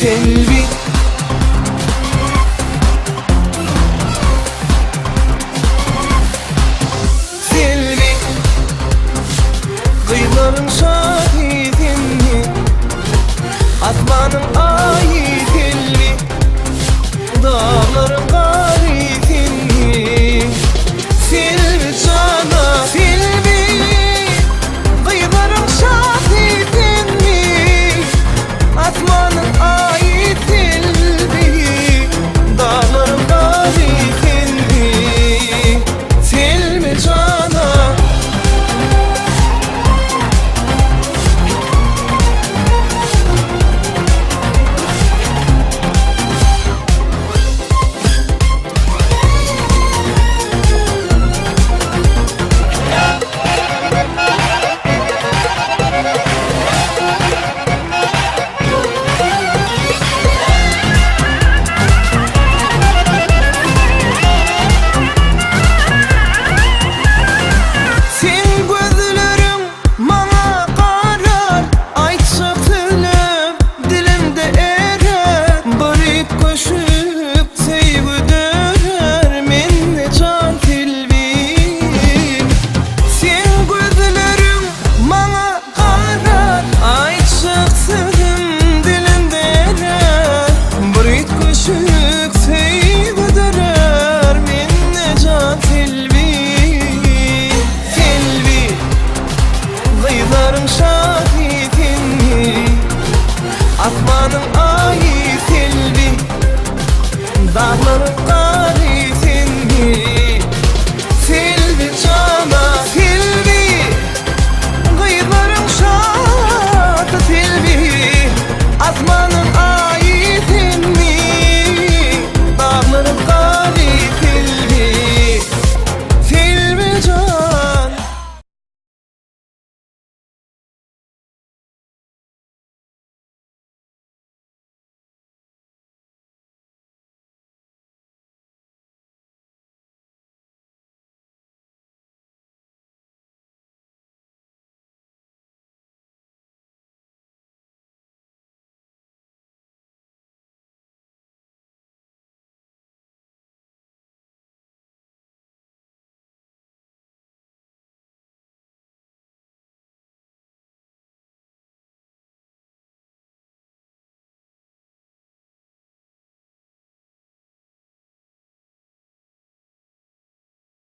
Selvi. Selvi, kıyıların şahidin mi? Asmanın ayı Selvi, dağların garibin mi? Selvi cana Selvi, kıyıların şahidin mi? Asmanın ayı Selvi, dağların garibin mi? Selvi cana. Şahidin mi? Asmanın ayı Selvi, dağların